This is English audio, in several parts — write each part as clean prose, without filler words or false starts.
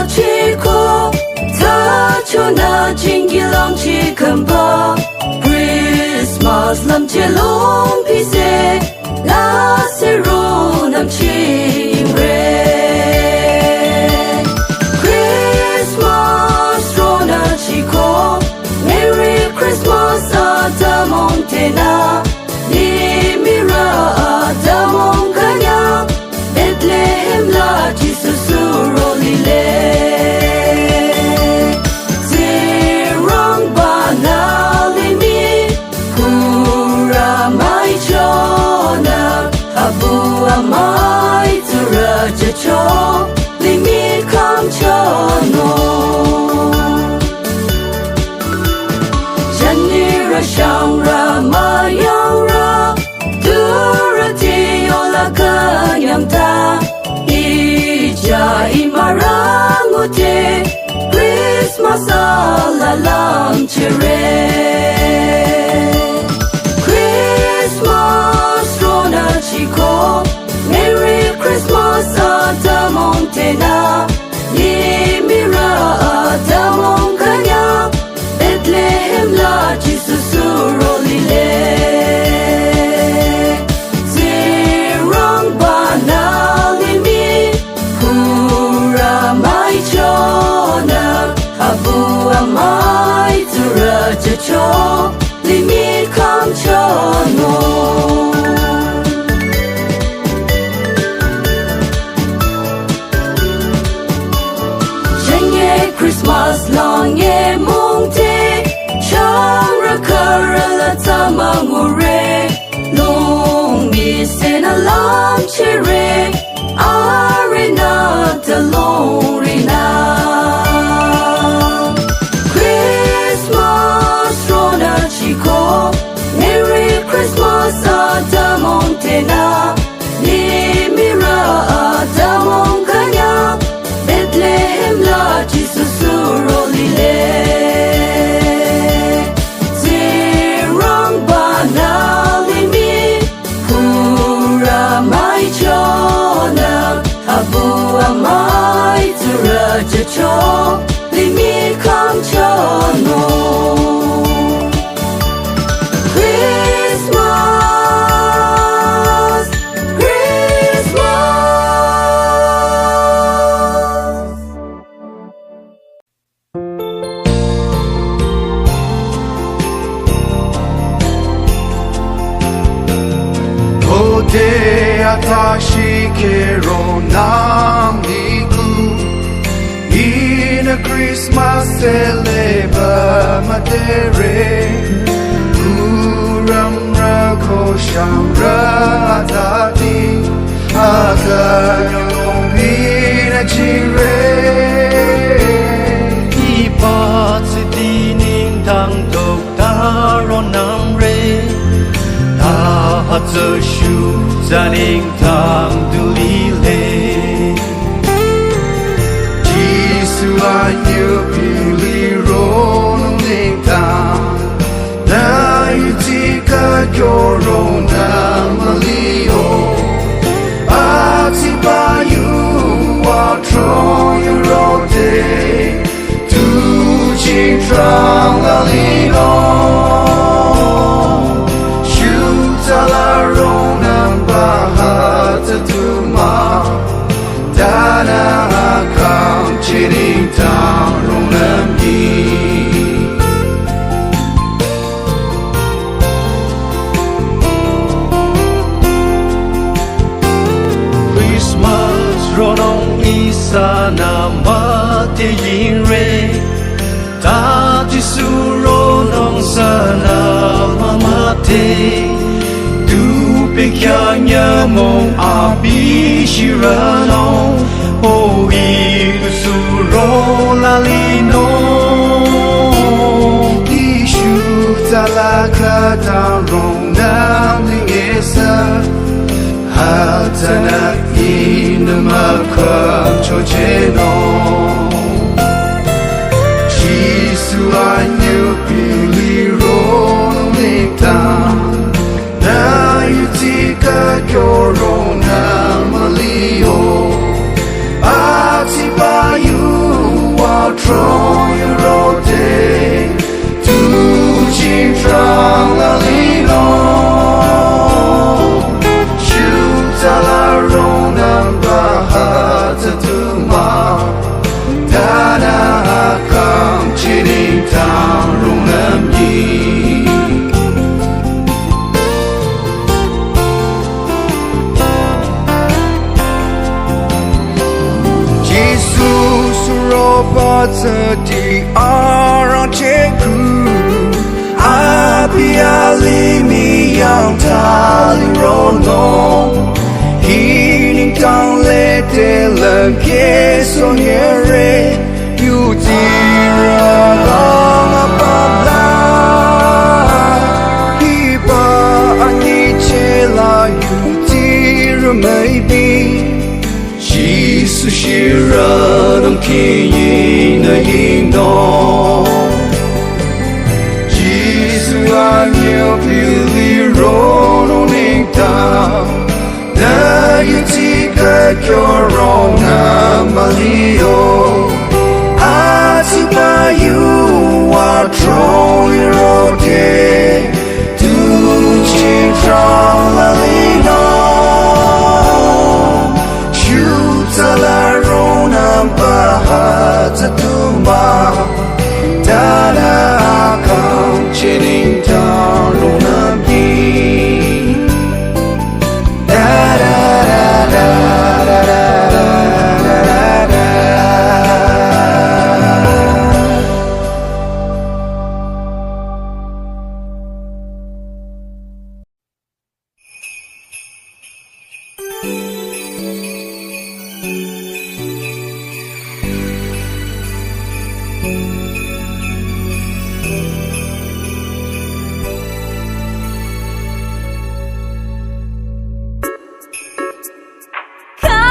Chiko, Tachona Jingilang Chikampa, Christmas Lam Chelong Pise, La Serunam Chingre. Christmas Rona Chico, Merry Christmas Adamong Tena, Limira Adamong Kanya, Bethlehem La Jesus Rolile. Amai tura cho limit kam chono Janira shangra mayangra durati yola kanyam ta ija imarangute Christmas alalam chere Christmas rona chiko Merry Christmas Adamong Tena Limira Adamong Kanya Bethlehem La Jesus Rolile Zirang Bana Limi Hura Mai Chona Abu Amai Tura Jacho Limi Kam Chono Christmas long ye monte Changra karala tamangure Long mi sena lam chere Arena talong rina Christmas rona chico Merry Christmas Adamong Tena Limira Adamong Kanya Bethlehem La Jesus Rolile Zirang Bana Limi Hura Mai Chona Abu Amai Tura Jacho Limi Kam Chono Atashikero namiku in a Christmas celebra matere Uram rako shamra tati Akanyong bina chire Ipatsi dining tang tok taron namre Tahatsa shu zaning tang dulile Jisu anyu pili ron ning tang Na yutika kyoro na malio Ati bayu wa tron yu rote Tu ching trang la lino Shuta la rona Tuma Dana Akam Chiring Town Ronamdi Christmas Ronong Isa Namate Yinre Tati Suronong Sana Mamate Pekyanya mong abi shirano o ilusuro lalino Ishu talaka tarong namlingesa Hatanak inamakam chocheno Jisu anyu piliro nungtang Na yutika kyoro na malio the Arancheku Apiali mi yang tali rono Healing down let the lake so near you dear long above Hiba anichela you dear maybe Jesus shira dom king na yino Jesus anyo pili rono ningta na you tika kyoro na malio Atiba you are trolling rote to chintron lalino Talarona bahata tumba Dana akam chilling tarona bi Da da da da da da da da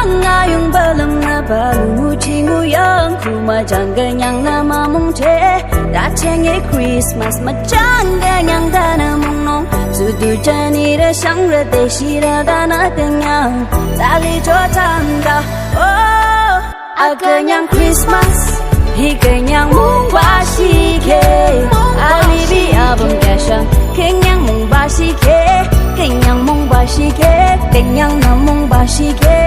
Ngayong balam na balumuti nguyang kumajanggang na mamungte Dachenge Christmas majanggang dana mungnong Sudu jani da shangre de shira dana tenyang Dali jotanda oh aganyang Christmas higanyang mungbashike Alibi abang gasang kenyang mungbashike Kenyang mungbashike kenyang na mungbashike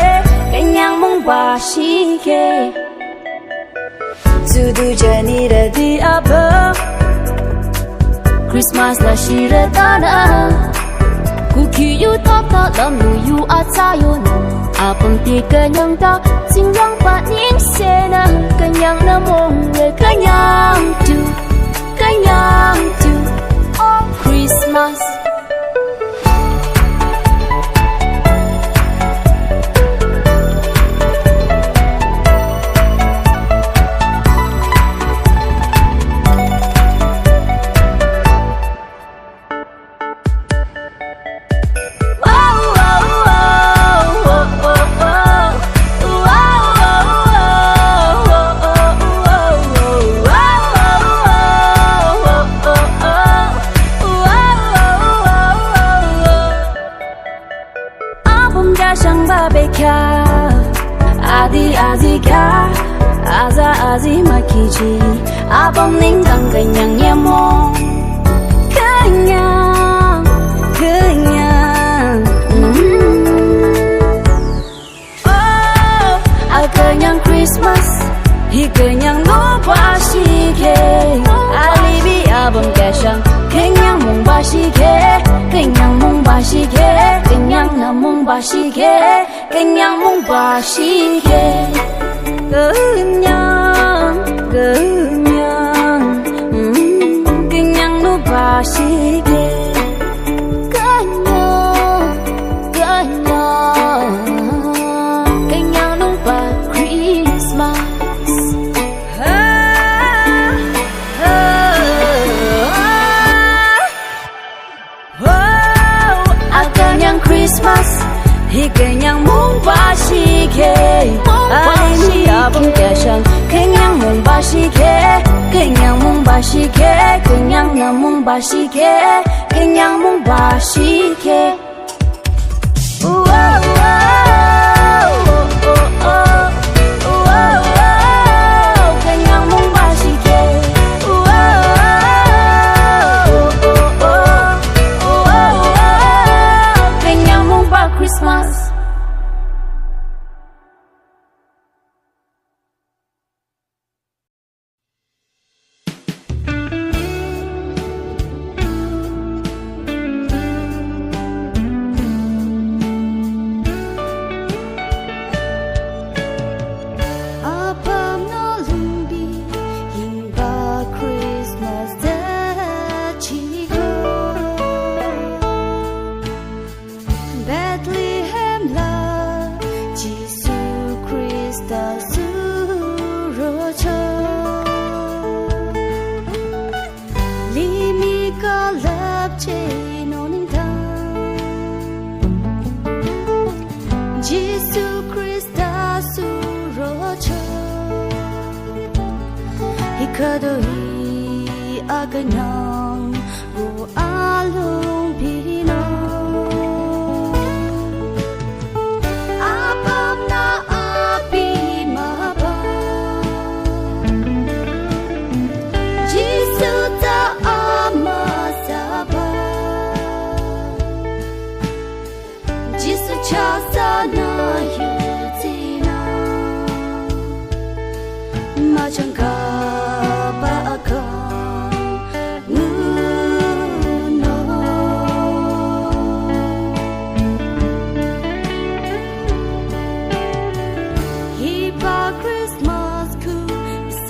Kenyang mungbashike Sudu jani da di apa Christmas la shira dana Kuki yu top ta lam lu yu atayo no Apang ti kenyang ta Singrang pa ning sena Kenyang na mong re kenyang tu Oh Christmas Adi azika aza azimakichi abam ninggang kenyang yamong kenyang oh kenyang Christmas hi kenyang no bashike alibi abam gasang kenyang mong bashike kenyang mong bashike kenyang na mong bashike kenyang mong bashike kenyang kenyang no bashike kenyang no ba Christmas kenyang Christmas Higanyang mong bashike Alibi abang gasang Kenyang mong bashike Kenyang mong bashike Kenyang na mong bashike Kenyang mong bashike Kenyang mong bashike Kenyang mong ba Christmas Kadoi akanang go along pino Apam na api maba Jisu ta amasaba Jisu chasa na yutina Majangka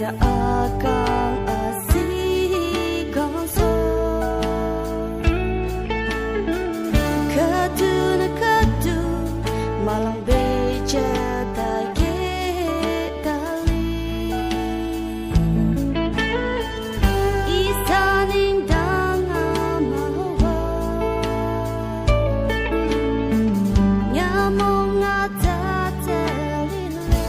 Akang asih kongso Kadu malang beja tak kali Isaning dang amawa Nyamong ngatatalile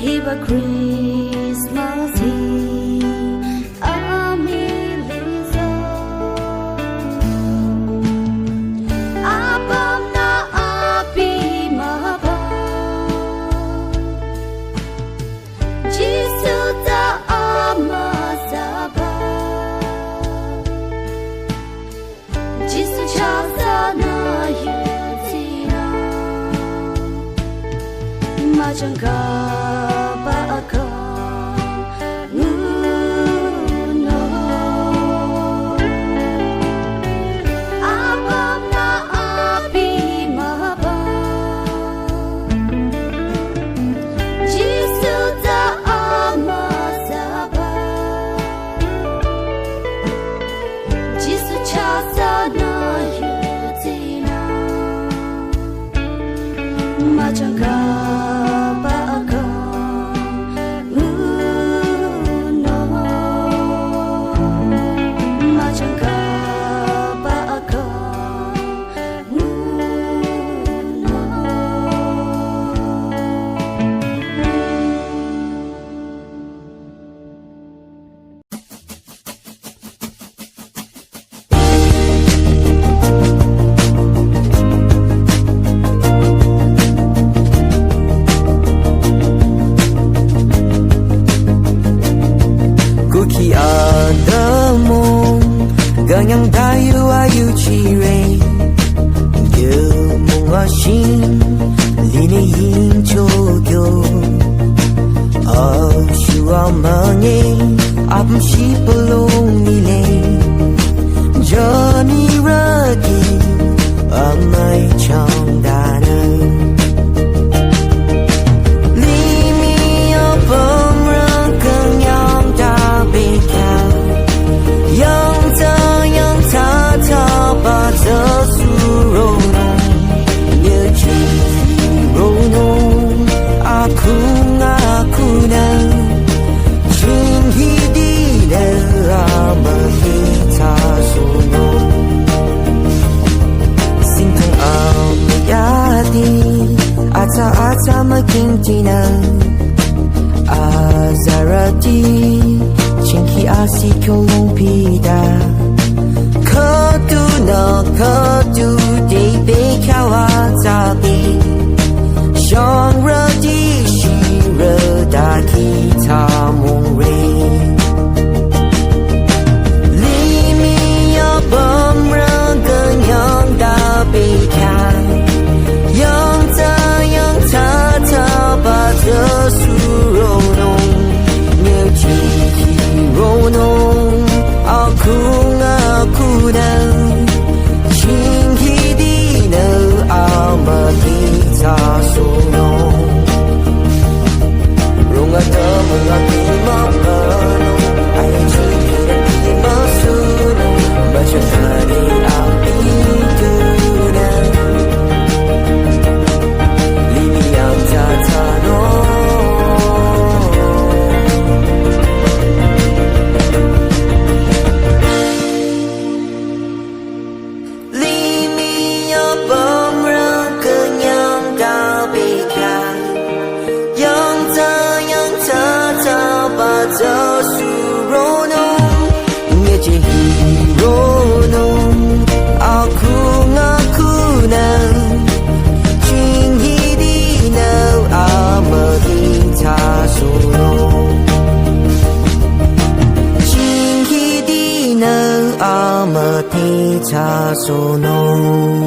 Hiba Christmas Eve Amilizo Apam na api maba Jisu ta amasaba Jisu chasa na yutina Majangka Ganyang dayu ayu chire Ye munga shin Line yin chogyo Shua mange Apam shi palong nile Johnny Ruggy Amai chong dana Limi apam rang kanyang da bekao Yang ta ba za su ro no ye chi ro no aku na chin hi di de ma hi ta su no sing thang am ya di ata ma king ti na azarati chin ki asi kyo long pi da Kadu de be kawa tabi Genre di shira da kita mong re Limi abam rangan yang da be kan Yang ta ba de suro nong Nye chi ro nong Aku na Chin hi di no ama kita so no cha so no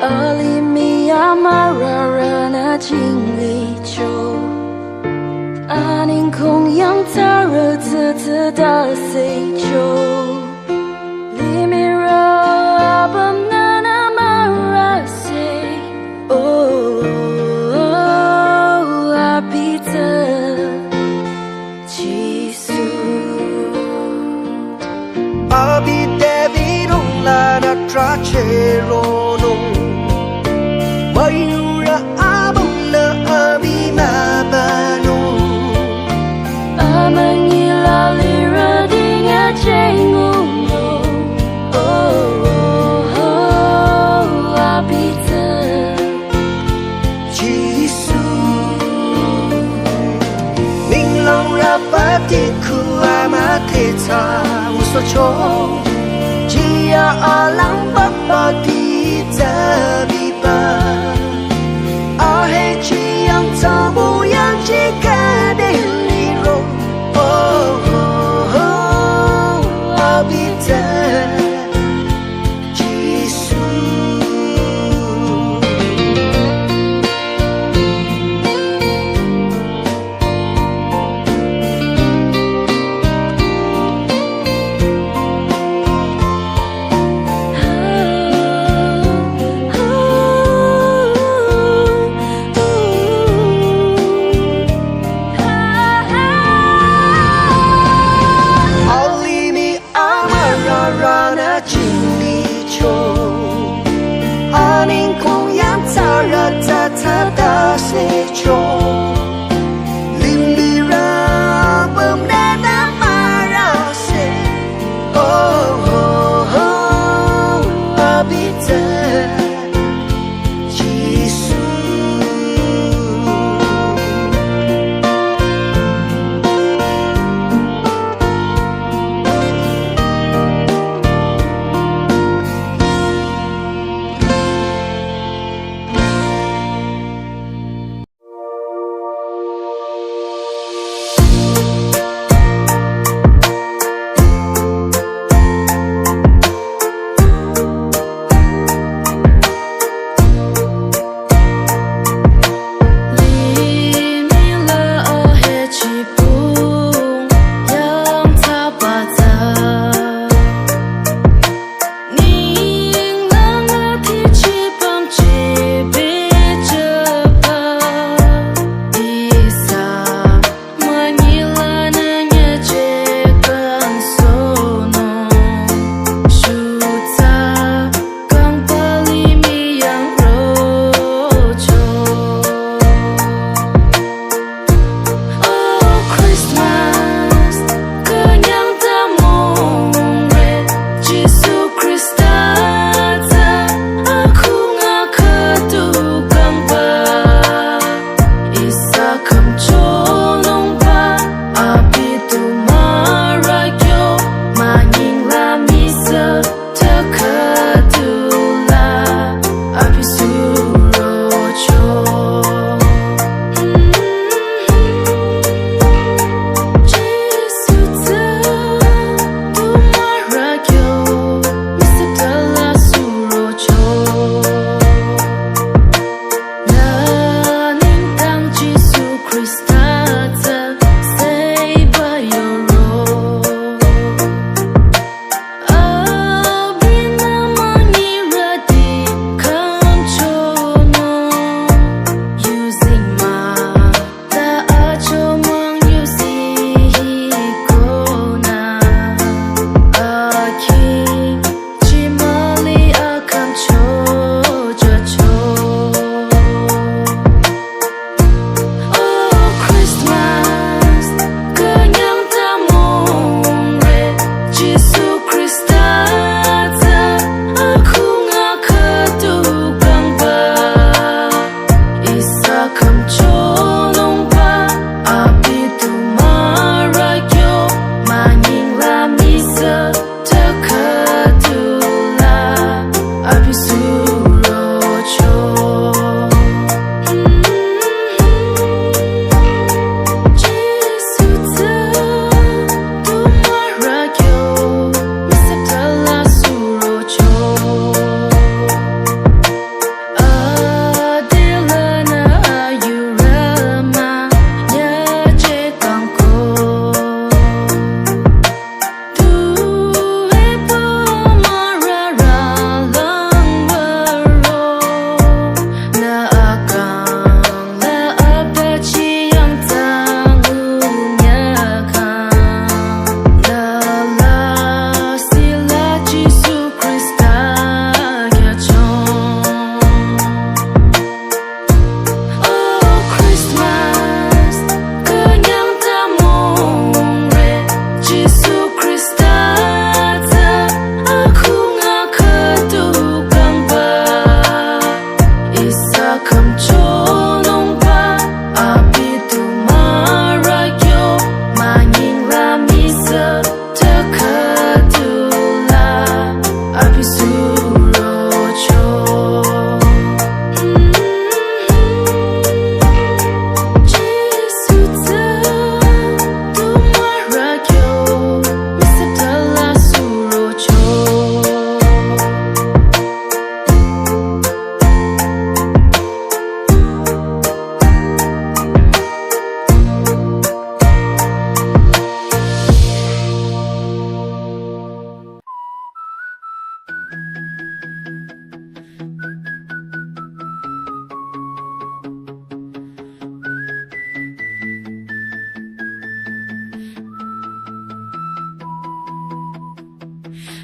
Alimia经历Aning kong yang tara tata da say jo Limira abam nana mara say Oh abita Jisu Abi David on la da trachero no Mayura abam la abi mabano Amangila lira dinga jengu Oh abita Jisu Ning long rapati ku amaketa usocho Jia alang papati tabiba Ahe chiang tabu yang jika deliro Abita Jisu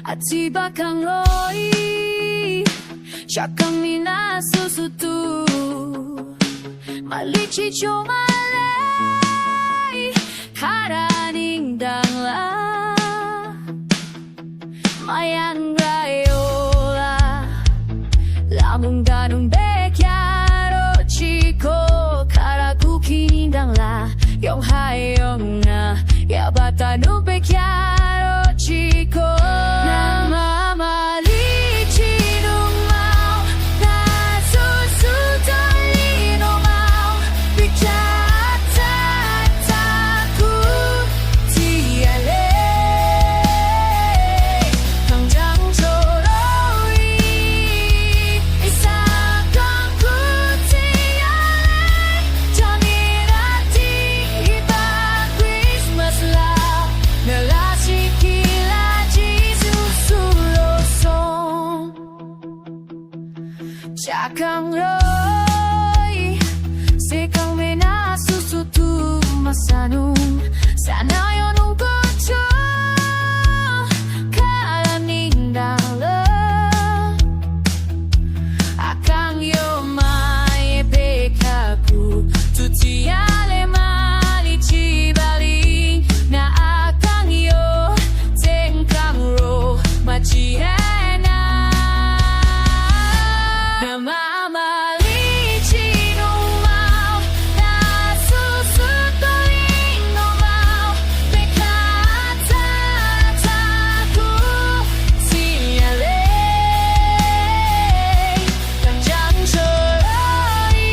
Atibakang roy Shakang minasusutu Malichi chomalay Karaning dangla Mayang rayola Lamung ganung bekyaro Chico Karakukining dangla Yong hayong na Yabata no bekyaro Chico Namamalichi nung mau Nasusutali nung mau Bikyatataku Tiale Tangjang soloy Isakang ku tiale Janirati iba Christmas love Nalasikila Chakang roy Sekang minasusutu masanung Sana yon ugocho Kalaning dala Akang yo mai pekaku Tutiale malichi baling Na akang yo Tengkang ro Machihe Namamalichi nung mau Nasusutuli nung mau Bikyatataku Tiale Tangjang soloy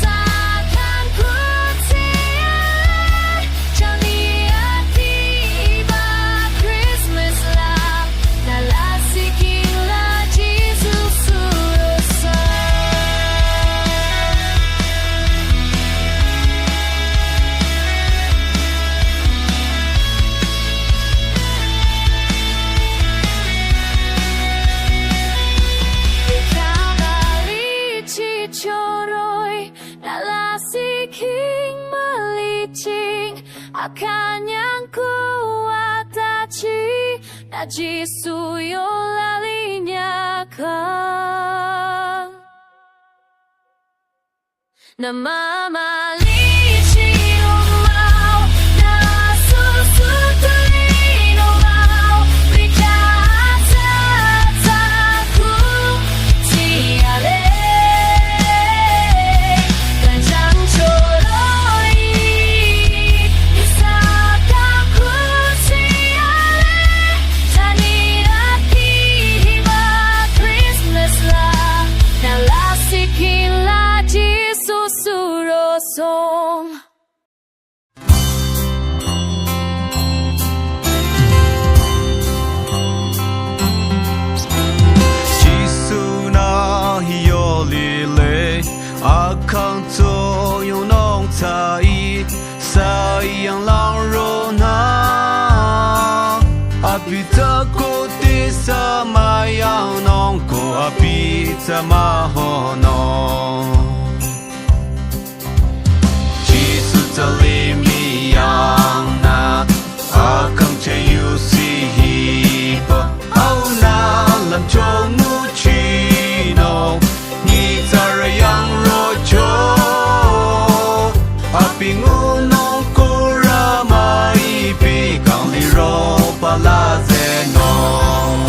Sakang ku tiale Janiyati iba Christmas love Nalasiking la Jesus Akanyang kuwatachi Najisuyo lalinya ka Namamalichi nung mau Nasusutuli nung mau Bikyatataku Tiale Tangjang soloy Isakang ku tiale Janirati iba Christmas love Nalasiking la Susurosong Jisuna hiolile Akang to yung nong tai Sayang lang ro na Apita ko di sa mayang nong ko Apita mahonong Tali miyang na akang chayu si hipa Au na lam chong mu chino Ni tarayang rojo Aping unong kura maibigang liro pala zenong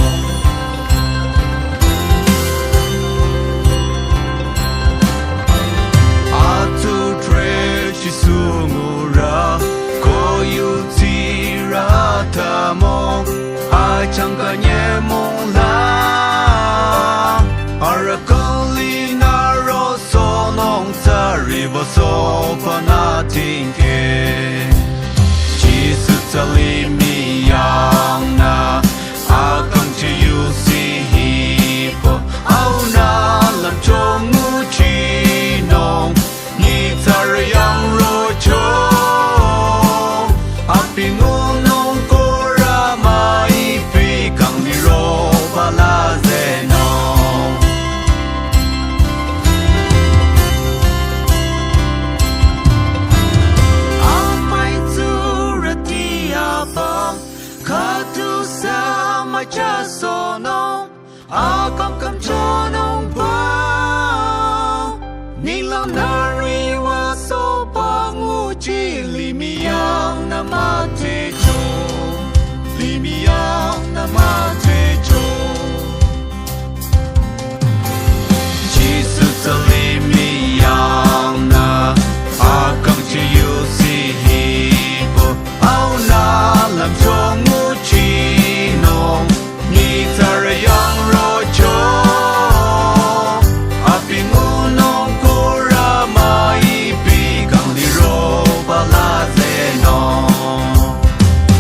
mai cha so nong a kom kam cho nong pa ni lo na ri wa so pa ngu chi li mi yang na ma te cho li mi yang na ma te cho Jesus to li mi yang na a kom chi you see he po au na lam cho ngu chi nong ni ta re yang ro cho a pi ngu nong ko ra mai pi kang li ro ba la ze nong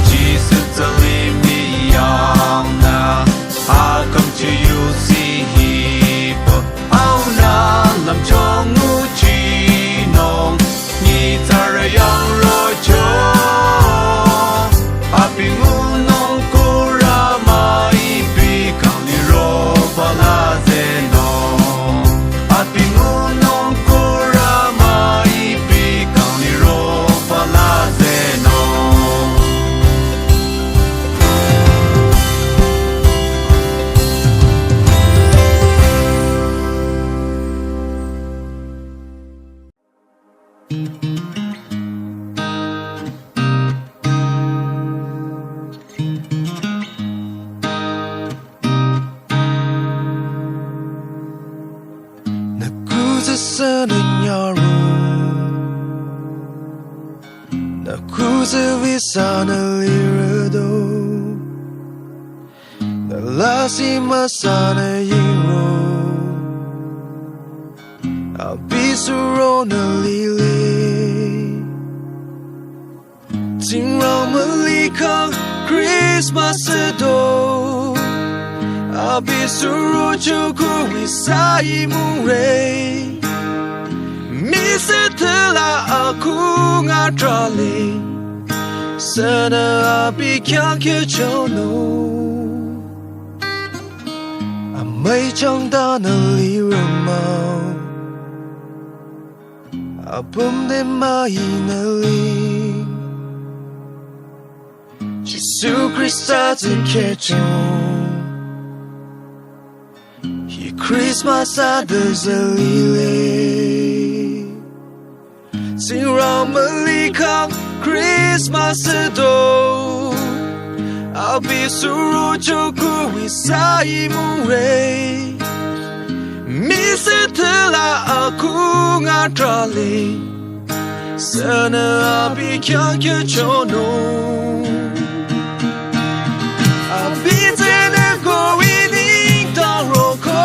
Jesus to li mi yang na a kom chi you see he po au na lam cho ngu chi nong ni ta re yang ro cho a pi ngu nong ko ra mai pi kang li ro ba la ze nong a pi ngu nong ko ra mai pi kang li ro ba la ze nong 나 굳이 쓰는 여름 나 굳이 위산을 잃어도 나 라시마 산의 이로 아비수로 널 리리 징랑을 리康 크리스마스도 아비수로 주고 위사이 무레 미스틀라 아쿠가 트랄리 서나 아비 캬케 조노 아메이 정다는 리르마우 아픔대 마이널리 예수 그리스도 지켜줘 Christmas others a lily Sing round Malika Christmas do I'll be suru choku isai mure Misitela aku ngatrali Sana abi kyakya chono Abi tene going down roko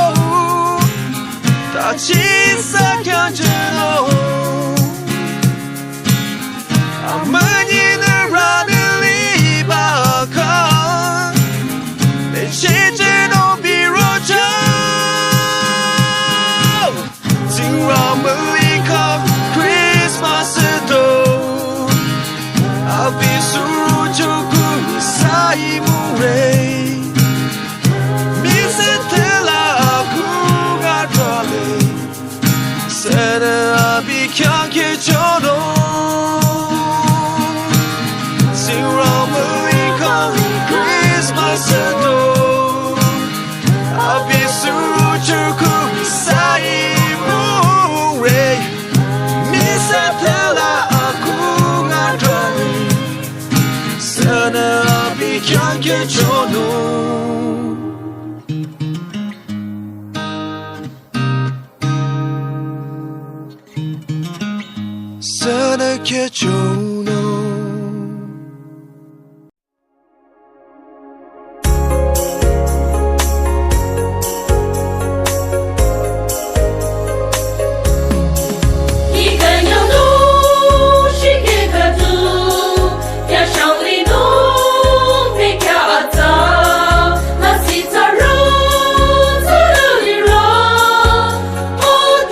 시작하지도 아무니는 라들리 바카 내 시제도 비로자 징라물리카 크리스마스도 아비수로 주고 이사이 무레 미스텔라 아쿠가 트랄리 Sana abi kyanke chono Zero Malika Christmas do Abi suru chuku isai mure Misatela aku ngadroni Sana abi kyanke chono Sana che giorno Oh,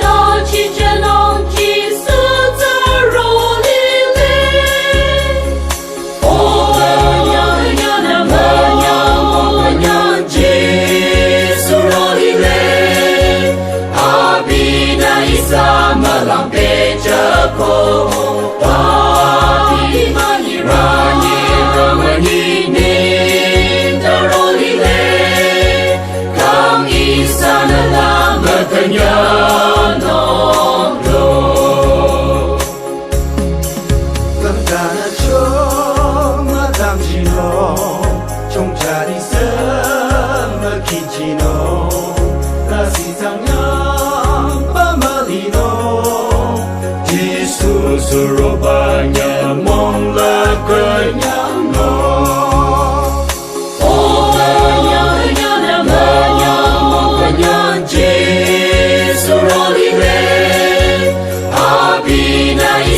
起诺，那西藏呀巴马里诺，耶稣苏罗巴呀蒙了个呀诺。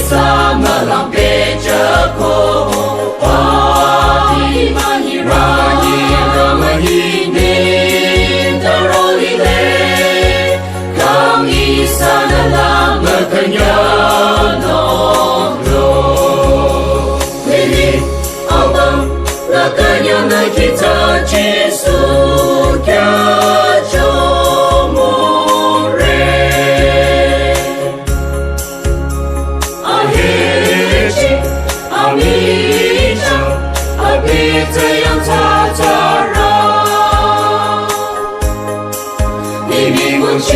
Sama lampe jago Padi mani rani ramani nin Taroli le Kang isana lama kanyano lo Lili abang Lakanya na kita Jesu kya这样擦擦绕，你比我去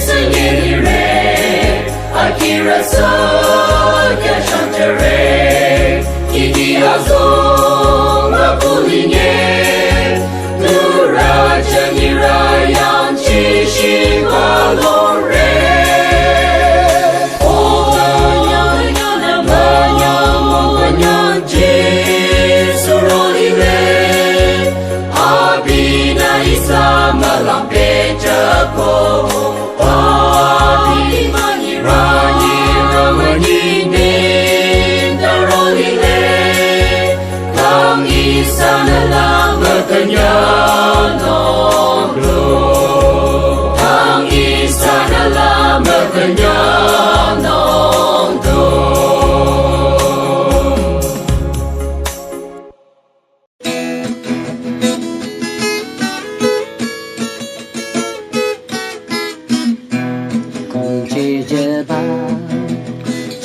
思念你人，阿基拉索加上这人，一地阿松阿布里耶，杜拉这尼拉扬起西巴罗人。Sama lampe jago Padi mani rani ramani nin Taroli le Kang isana lama kanyano lo Kang isana lama kanyano lo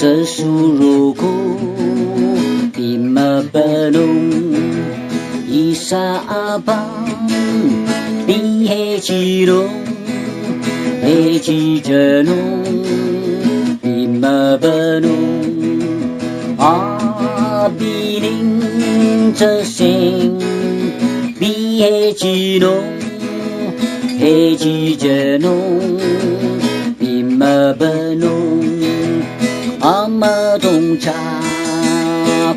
这树如果比马本龙伊沙阿邦比黑吉龙黑吉着龙比马本龙阿比林这心比黑吉龙黑吉着龙比马本龙阿东家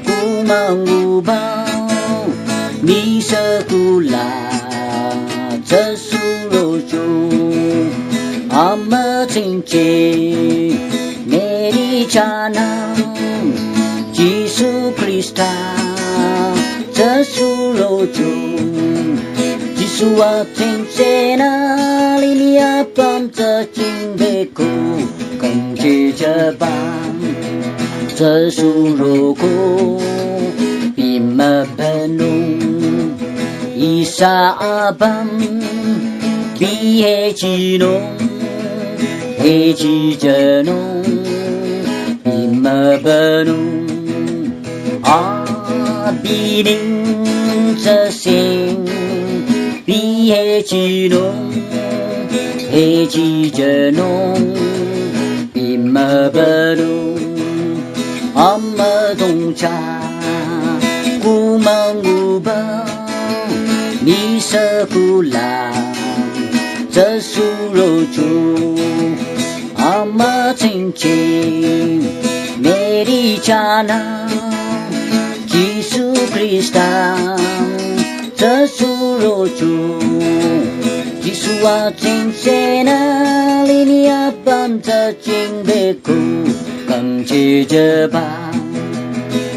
古芒古堡，米色古拉这苏罗中，阿妈亲亲美丽家囊，基督基督这苏罗中，基督啊亲亲那里你阿帮着金贝库，更接着吧。这树如果比马本龙伊沙阿邦比黑吉龙黑吉着龙比马本龙阿比林这心比黑吉龙黑吉着龙比马本龙阿妈东家古芒古堡米色古拉这苏罗珠阿妈亲亲美丽家囊基督基督这苏罗珠基督啊亲亲那里你阿帮着金贝库更接着吧，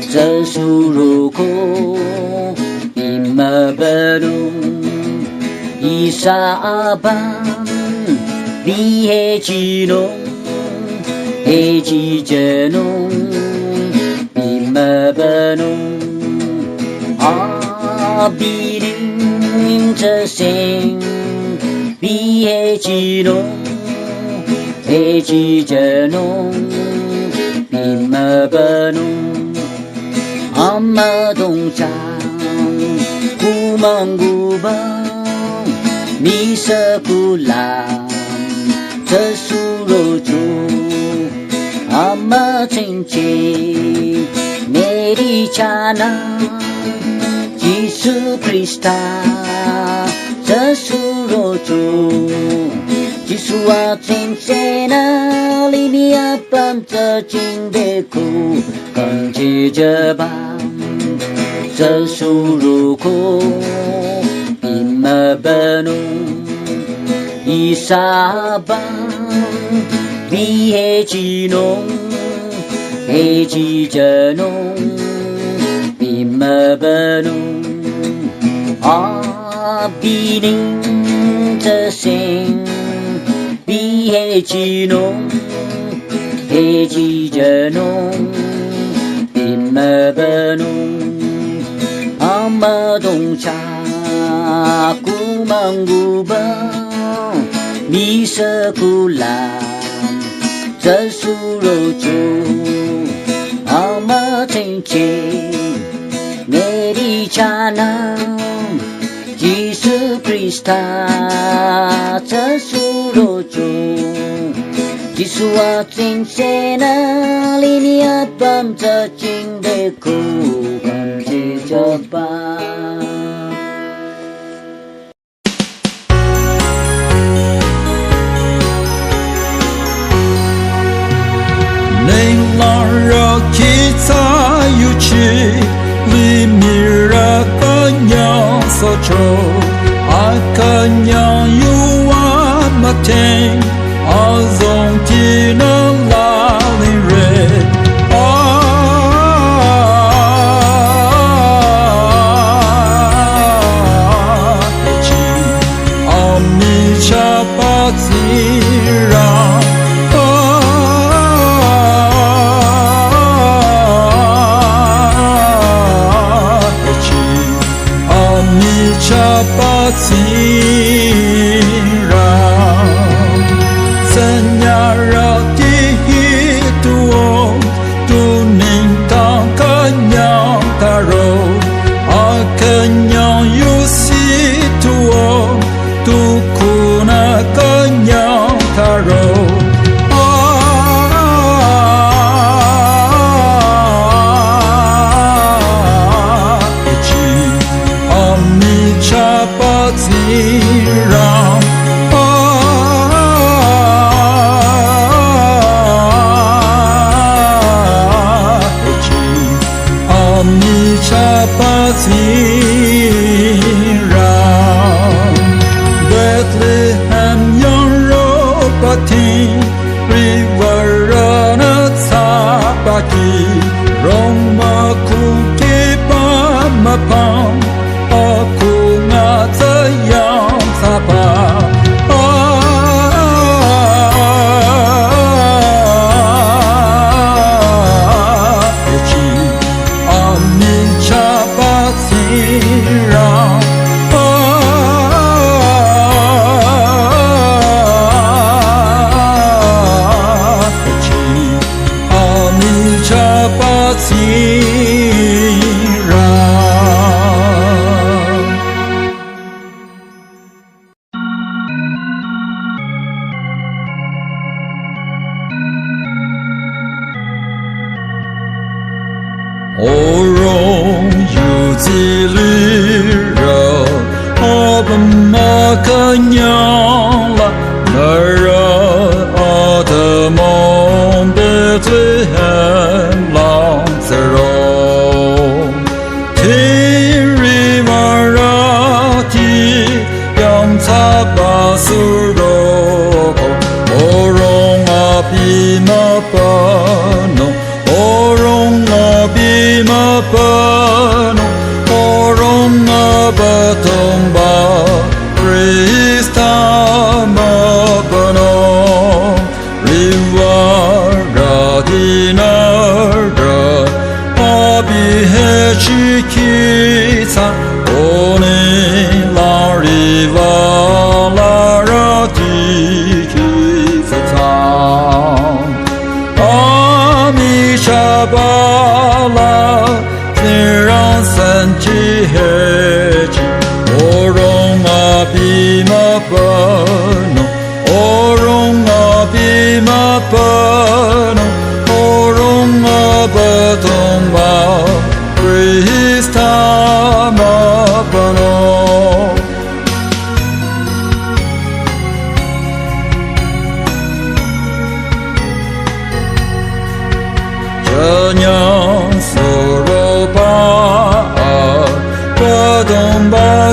这树如果比马本龙伊沙阿邦比黑吉龙黑吉着龙比马本龙阿比林这心比黑吉龙黑吉着龙比马本龙阿妈东家古芒古堡米色古拉这苏罗珠阿妈亲亲美丽家囊基督基督这属肉主，基础啊，真些那里你啊，帮着金的苦，感激着吧，这属入苦，比么不努，伊沙邦，比黑吉农，黑吉着农，比么不努。比邻着心，比黑吉农，黑吉着农，比么不农，阿么东茶，古芒古邦，米色古兰，这属肉猪，阿么亲亲，美丽刹那。Yesus Krista, 这属肉主，基础啊，真些那里你啊，帮着金的苦，感激着吧。能让热气在有气，里面热个娘所求，阿个娘有我么听，阿总体能拉领人。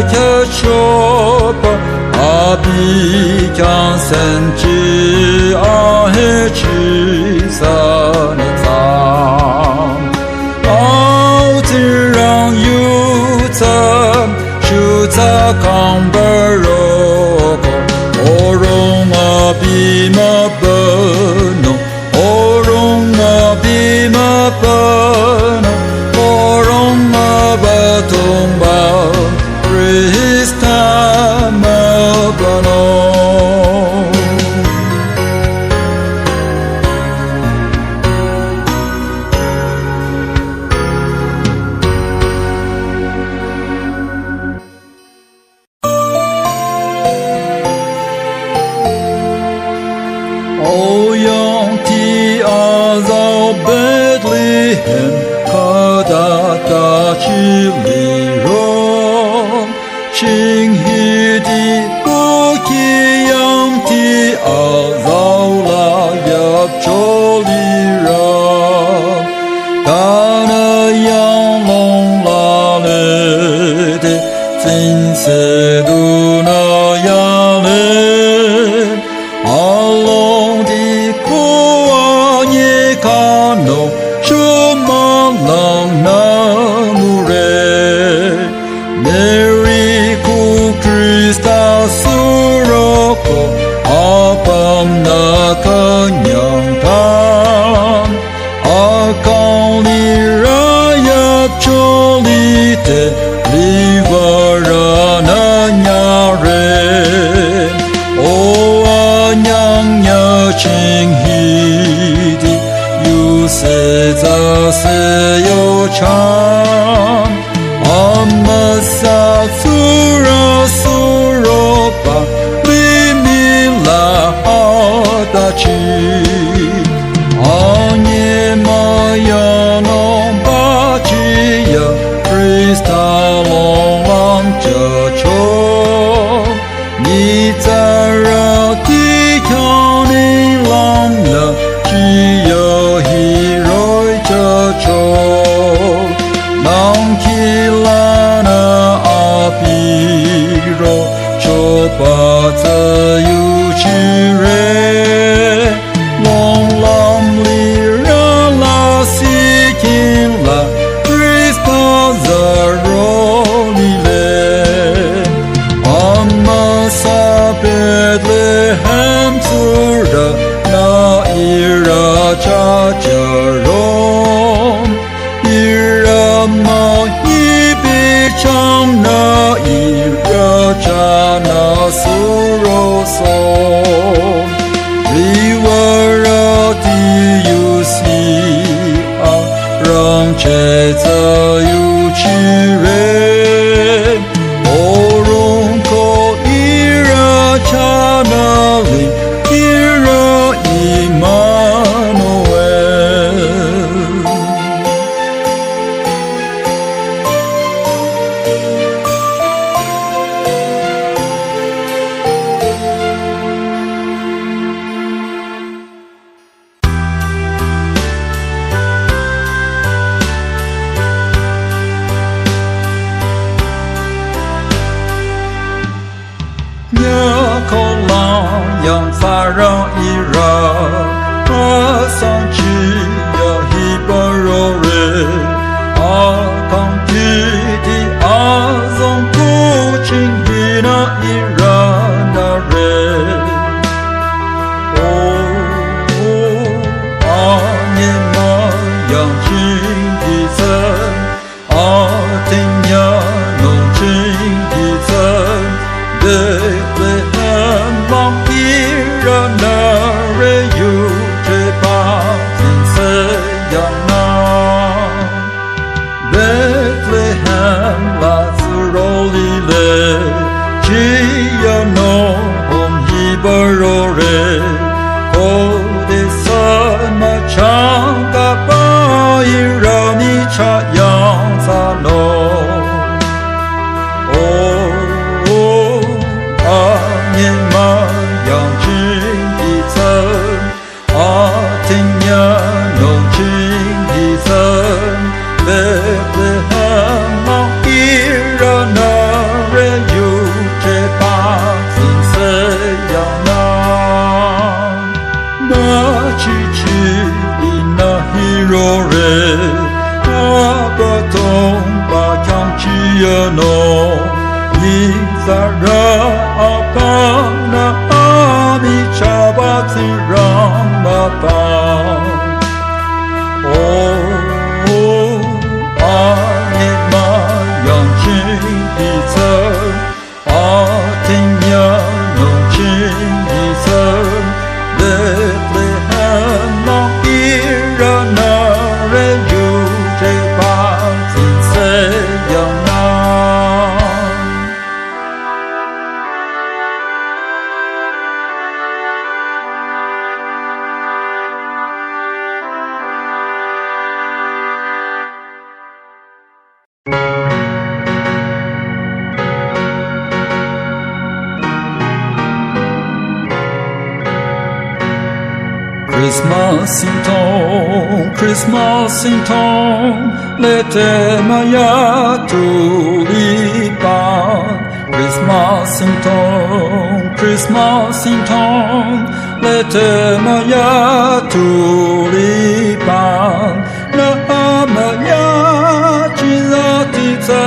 켜 좁아 아비 견센지 아해 지사는 상 아우自让有咱就在康巴罗个我容啊比嘛不能我容啊比嘛不能我容啊不同吧 Krista ma不能欧阳提阿造贝特利hem卡达达基里罗情希的不基扬提阿造拉亚周里让达那扬龙拉勒的金色杜那扬勒阿龙的苦啊也看侬什么能那么人 Mary ku Krista suroko apam na kanyang tan akang liraya cholite livara na nyare o anyang nya ching hidi yu se za se yo chan amasa sura suropa limila adachi anye maya no bachi ya Krista long lang cha cho ni za ra ti kyo ni lang la chi yo hi roi cha cho Nang kilana apiro chopa tse yu chi re long lam li ra la si kin la Krista zaro li le Amma sa Bethlehem sura na ira cha charom ira ma ibi chang na ira cha na suro som rivara di yu si a rang che za yu chi re orong ko ira cha na li ira Emmanuel no Izara apana ami chabati ramata Oh ai ma yang chin di zhe a ting ya nong chin di zhe Bethlehem no ira na re yu je pa zin se yang na Christmas in town, let Maya tulipan. Christmas in town, let Maya tulipan. Na Maya chizatita,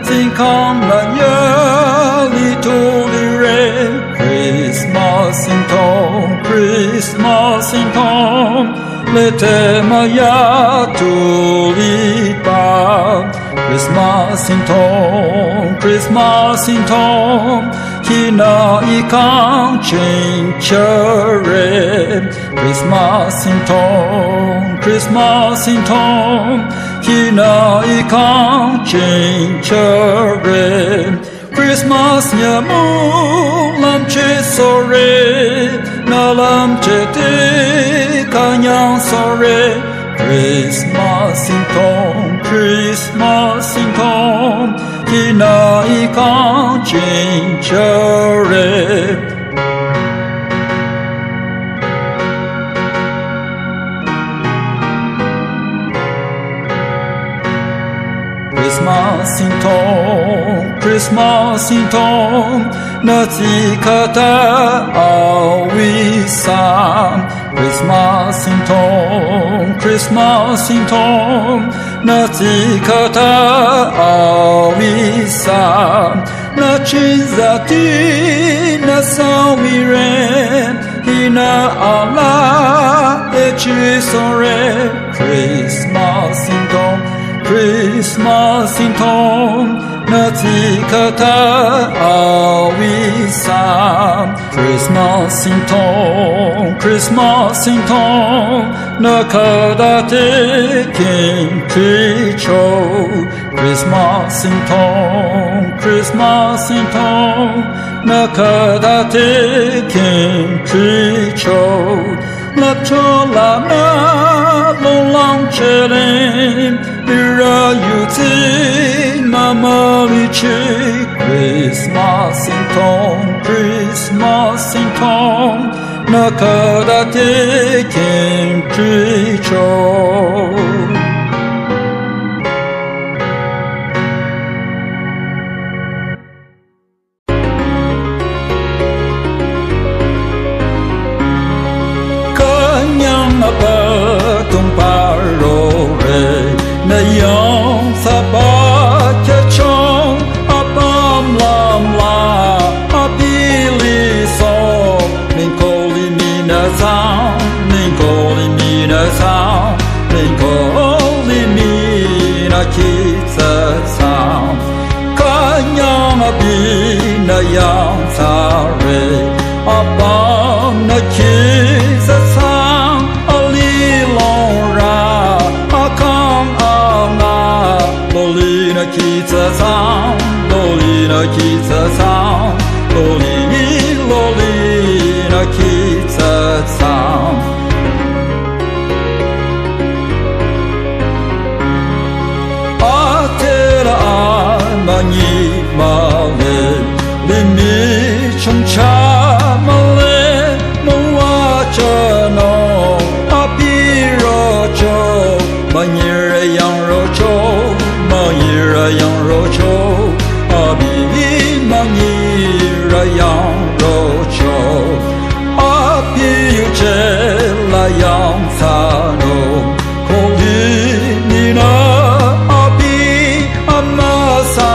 zinkam Maya litulire. Christmas in town, let Maya tulipan. Christmas in town, Kina ikang chere. Christmas in town, Kina ikang chere. Christmas nyamu lam che sore, na lam che te kanyang sore. Christmas in town, Kina ikang chere. Christmas in town, na zikata awisan. Christmas in town, na zikata awisan. Na chizati na sawiren, hina ala echisore. Christmas in town, na zikata awisan. Christmas in town, na kadate kintricho. Christmas in town, na kadate kintricho. La chola na long chelim, bira yuti mamalichi. Christmas in town, na kadate kintricho. Na yong sa ba cha chong apam lam la apili so ning ko li mi na sound ning ko li mi na sound ning ko li mi na ki sa sound kanyang abi na yang sa re apam na ki sa sound ali long ra akam Lolina kita sound, Lolina kita sound, Lolina kita sound. Atera manyi male, limi chungcha male, muacha no, apiro cho, manyira yang rocho. Yang rocho, abi mangira yang rocho, abi yuche la yang sano, koli nina abi amasa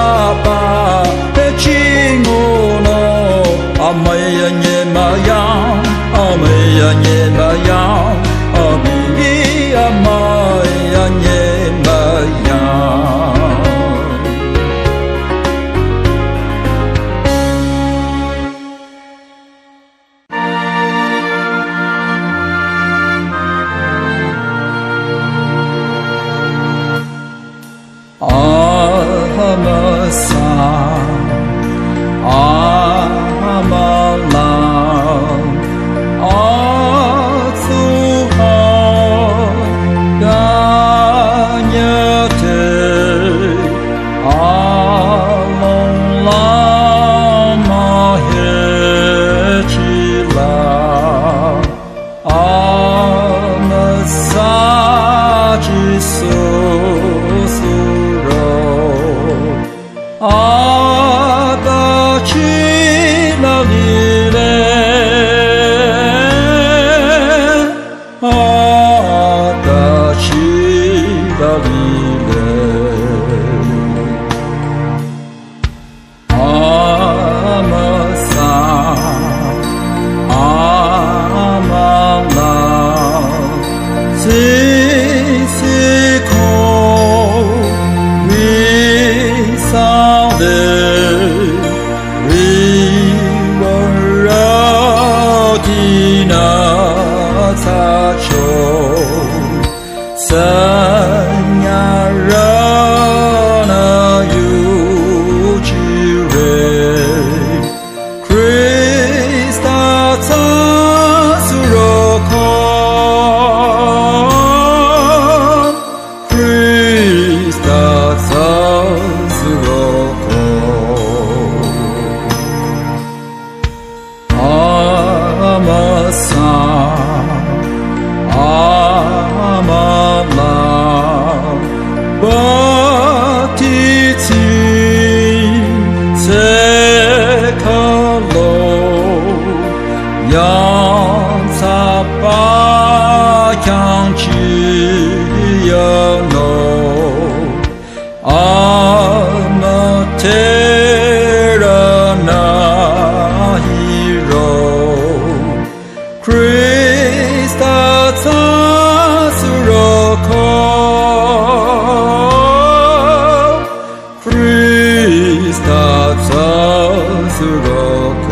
사스럽고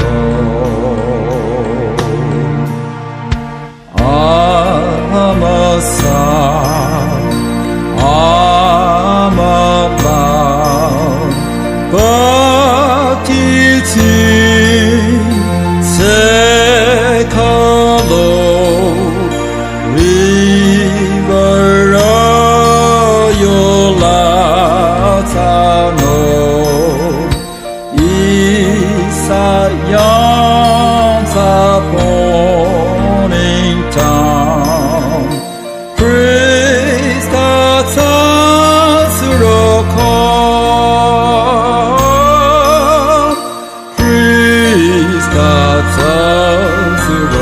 아마사 아마바 바티티 세칼로 리버라요라타노 이사양사 보ning town Praise God 사스럽고 Praise God 사스럽고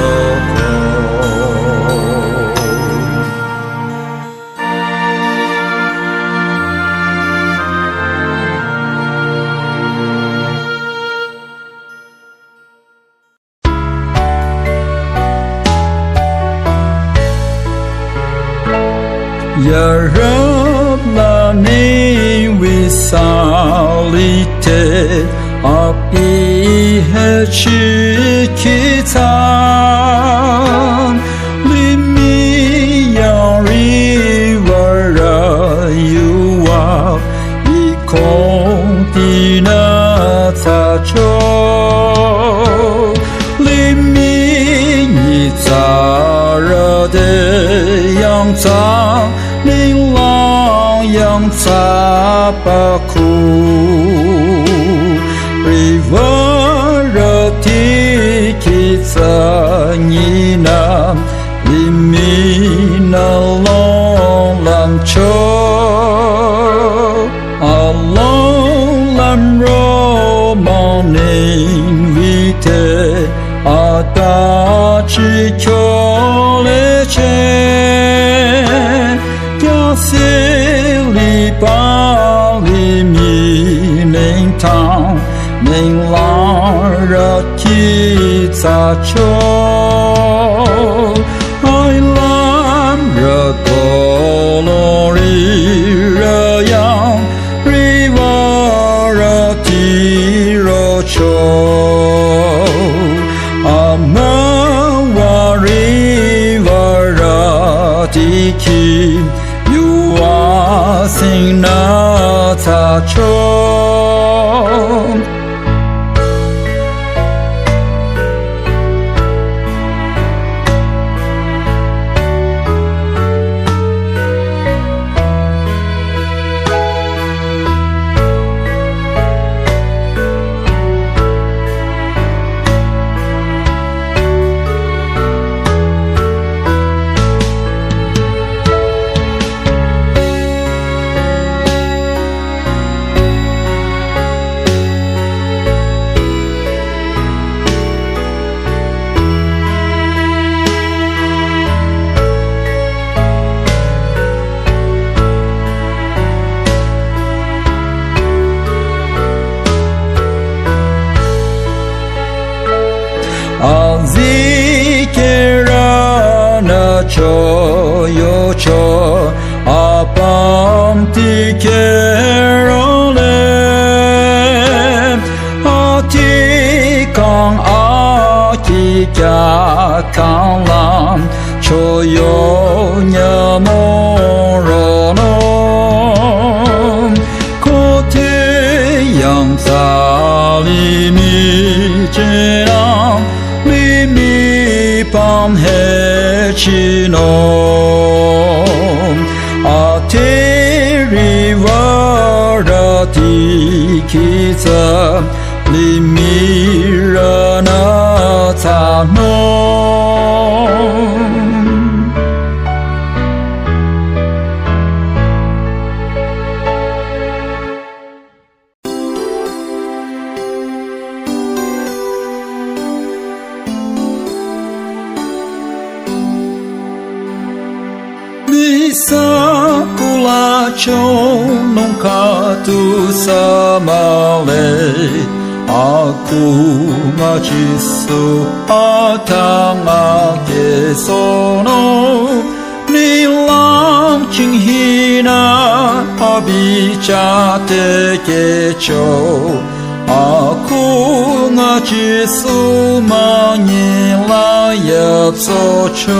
여러분이 위살리테 앞이해 지키자 리미야리와라 유와 이콩디나 타초 리미니 자라데 양자 ninh long yang sa pa ku river ti ki sa ni na li mi na long lam cho along lam ro morning vi te ata chi cho le che Silly Bali mi ninh thang ninh lang ra ki ta cho ai lam ra ko lo ri ra yang ri va ra ti ro cho ama wa ri va ra ti ki sinh na ta cho Azikera na cho yo cho apam ti kerole ati kang aki kya kang lam cho yo nya mo ro no ko te yang sa li mi che Pam he chino a te rivara ti kiza li mira na ta no Bisa kula chong nungka tu samale aku majisu atang ake sono nilang ching hina abicha te kecho 苦我只诉满年来也做球，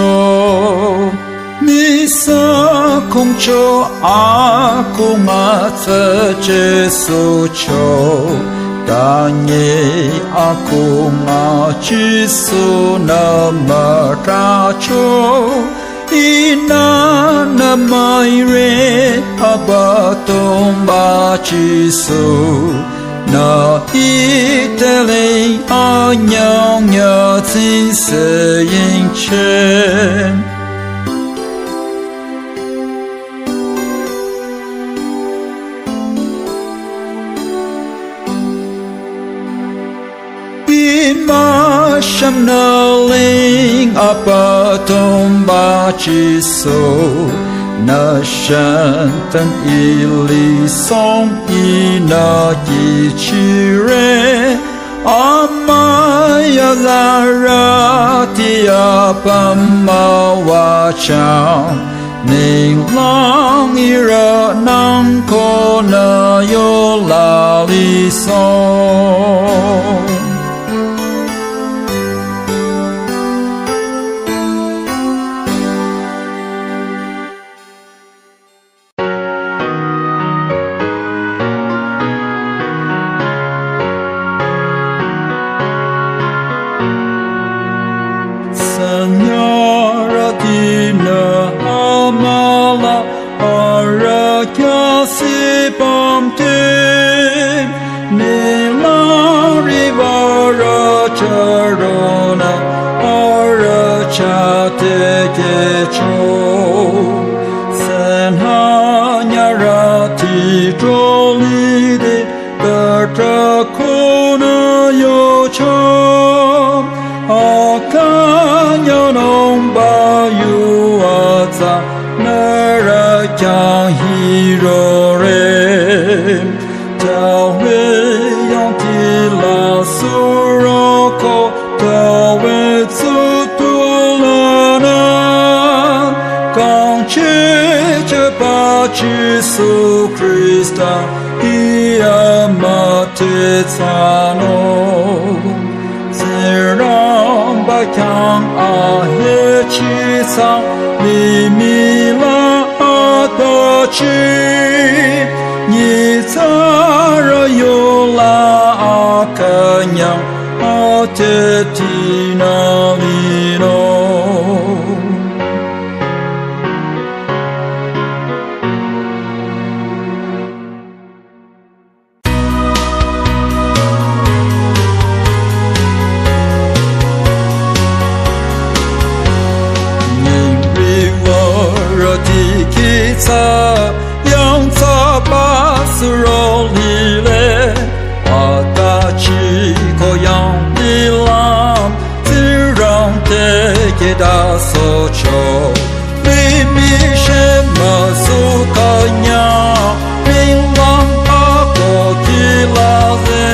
你是空求阿苦我这只诉求，但你阿苦我只诉那么大球。Ina na mai re abatom ba Giêsu na itele anyong ya tin se yin chen Ma sham na ling apatom ba Giêsu na shan tan ili song ina yi chi re amaya lara ti apama wa chang ning lang ira nang ko na yo la li song Señora Dina Amala Ara Kasi Bamtin Nila Rivara Charona Ara Chate Kecho Senhanya Ti Trolide Berta Kona Yocho Akanya nong ba yu aza nara kyang hiro re Tao we yang ti la suroko Tao we tsu tu la na Kang che che ba Giêsu Christa Ia ma te tsano Serang bakang ahe chi sang li mi la ata chi Ni tsara yo la akanyang ate tina li no yang ca ba su ro li le a ta chi ko yang li lam zi rang te ge da so cho li mi she ma su ka nya ring lang a ko ki la ze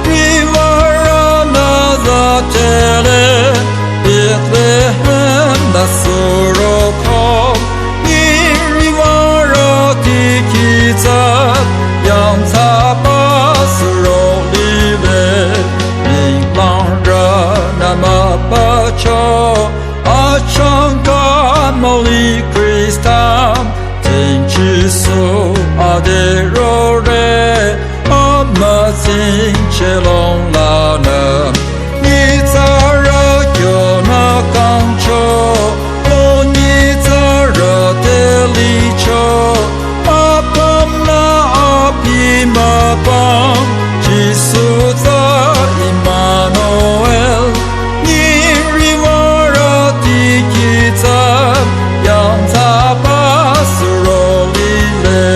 ri wa ra na za te le Bethlehem da su ro ko yang ca ba su ro li le ning lang ra na ma pa cho a chang ka mo li Christa tin chi su a de ro re a ma sin che long la na ni ca ra yo na kang cho o ni ca ra de li cho ma bang Giêsu za Emmanuel ni rivara ti ki za yang za ba su ro li le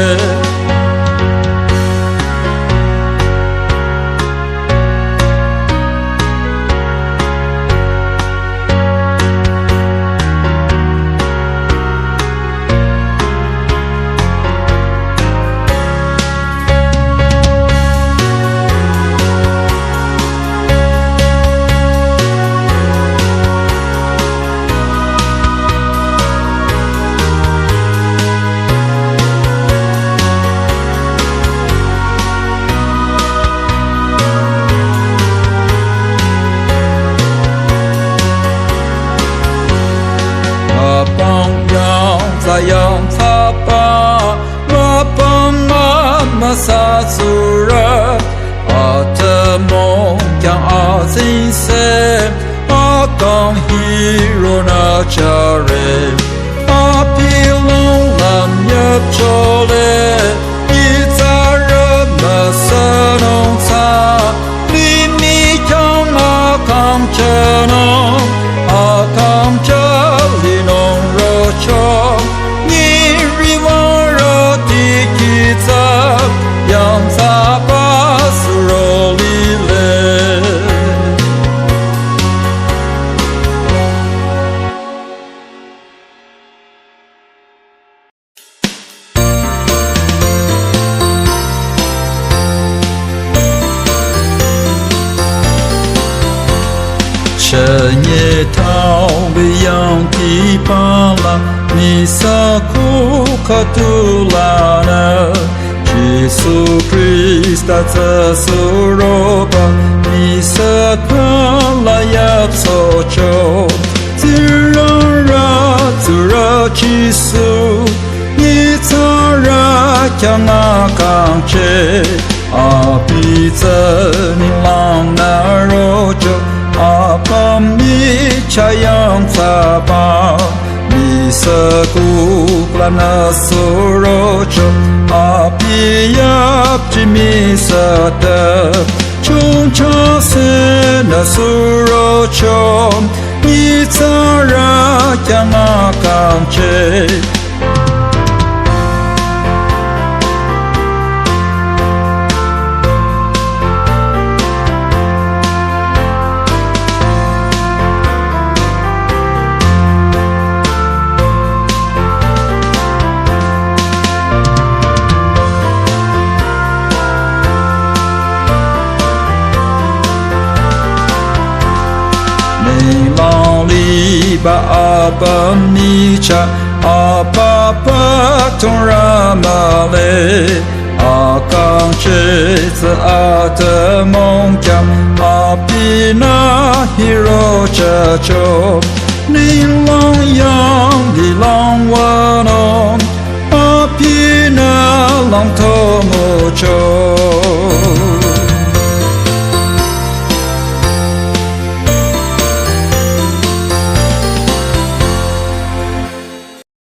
苏热，阿的梦想阿金色，阿刚希罗那家人，阿皮龙南入chỗ嘞，一扎热么色农场，里米江阿康着农，阿康着里农热chỗ，你日望热地基泽，扬萨巴斯罗里嘞。深夜逃避阳地巴拉，尼萨库卡杜拉呢？耶稣 Krista 这苏罗巴，尼萨卡拉亚索丘，自然拉自然耶稣，你查拉将阿康切，阿比泽尼朗那罗丘。阿爸米恰扬萨巴，米色古布拉那苏罗丘，阿比亚吉米色的，中查斯那苏罗丘，你查拉将阿康切。把阿爸米查阿爸巴通拉玛雷阿刚这次阿的梦想阿比那希罗这就你浪扬你浪瓦农阿比那浪头木就